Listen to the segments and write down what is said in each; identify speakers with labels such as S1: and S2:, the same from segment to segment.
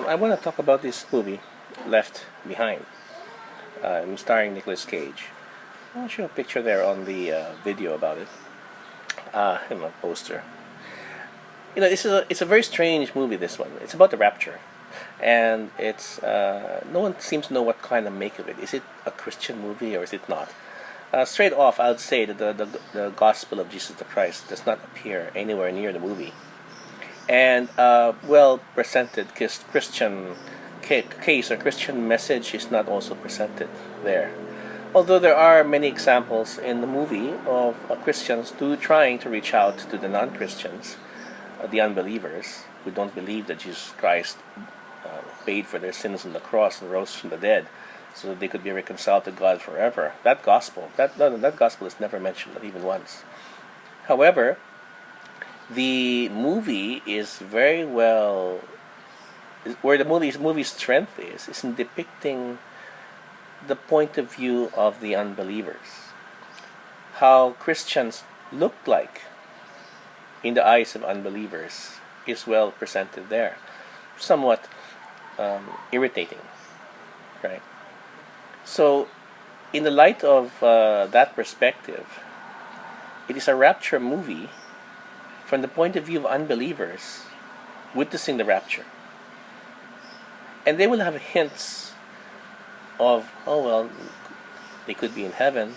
S1: I want to talk about this movie, Left Behind, starring Nicolas Cage. I'll show a picture there on the video about it. In my poster. It's a very strange movie. This one. It's about the rapture, and it's no one seems to know what kind of make of it. Is it a Christian movie or is it not? Straight off, I would say that the gospel of Jesus the Christ does not appear anywhere near the movie, and well presented Christian case or Christian message is not also presented there. Although there are many examples in the movie of Christians trying to reach out to the non-Christians, the unbelievers who don't believe that Jesus Christ paid for their sins on the cross and rose from the dead, so that they could be reconciled to God forever. That gospel is never mentioned, not even once. However, the movie is very well, where the movie's strength is in depicting the point of view of the unbelievers. How Christians look like in the eyes of unbelievers is well presented there. Somewhat irritating, right? So, in the light of that perspective, it is a rapture movie from the point of view of unbelievers witnessing the rapture. And they will have hints of, oh well, they could be in heaven,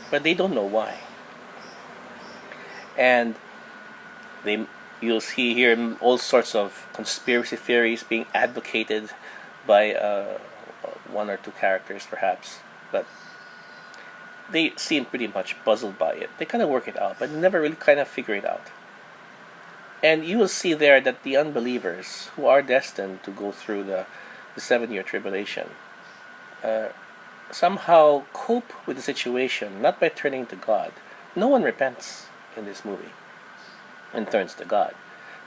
S1: but they don't know why. And you'll see here all sorts of conspiracy theories being advocated by one or two characters perhaps, but they seem pretty much puzzled by it. They kind of work it out, but never really kind of figure it out. And you will see there that the unbelievers who are destined to go through the 7-year tribulation somehow cope with the situation, not by turning to God. No one repents in this movie and turns to God,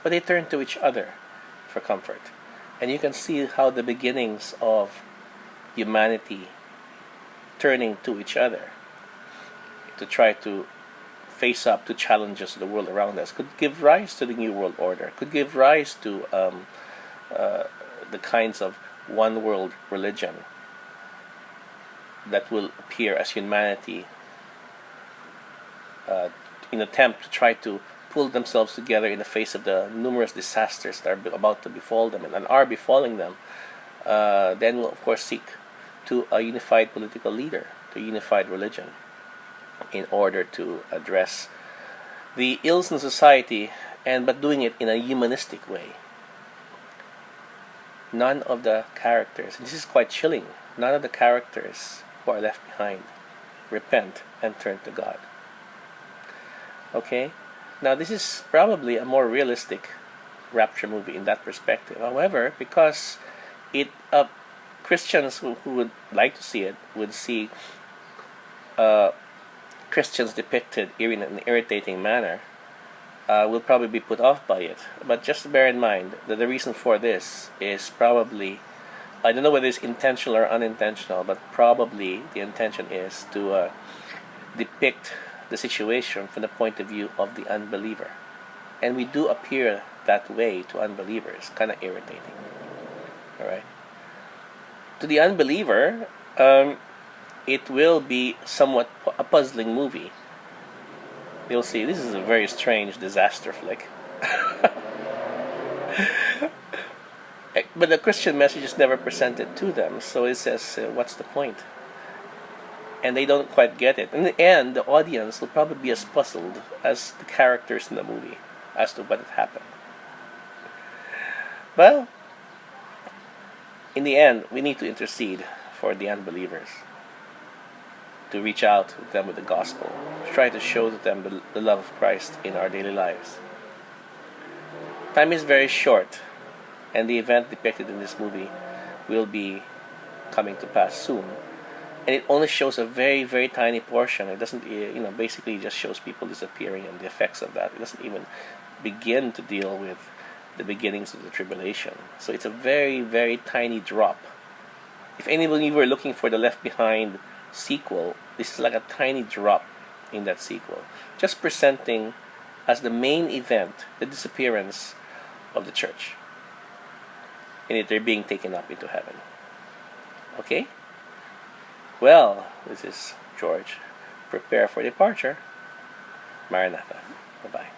S1: but they turn to each other for comfort. And you can see how the beginnings of humanity turning to each other to try to face up to challenges of the world around us could give rise to the New World Order, could give rise to the kinds of one world religion that will appear as humanity in attempt to try to pull themselves together in the face of the numerous disasters that are about to befall them and are befalling them. Then will of course seek to a unified political leader, to a unified religion, in order to address the ills in society, but doing it in a humanistic way. None of the characters, and this is quite chilling, none of the characters who are left behind repent and turn to God. Okay? Now this is probably a more realistic rapture movie in that perspective. However, because Christians who would like to see it would see Christians depicted in an irritating manner, will probably be put off by it. But just bear in mind that the reason for this is probably, I don't know whether it's intentional or unintentional, but probably the intention is to depict the situation from the point of view of the unbeliever. And we do appear that way to unbelievers, kind of irritating. Alright? To the unbeliever, it will be somewhat a puzzling movie. You'll see, this is a very strange disaster flick. But the Christian message is never presented to them, so it says, what's the point? And they don't quite get it. In the end, the audience will probably be as puzzled as the characters in the movie as to what had happened. Well, in the end, we need to intercede for the unbelievers, to reach out to them with the gospel, to try to show to them the love of Christ in our daily lives. Time is very short, and the event depicted in this movie will be coming to pass soon. And it only shows a very, very tiny portion. It doesn't, basically just shows people disappearing and the effects of that. It doesn't even begin to deal with the beginnings of the tribulation. So it's a very, very tiny drop. If anybody were looking for the Left Behind sequel, this is like a tiny drop in that sequel, just presenting as the main event the disappearance of the church. in it they're being taken up into heaven. Okay? Well, this is George. Prepare for departure. Maranatha. Bye-bye.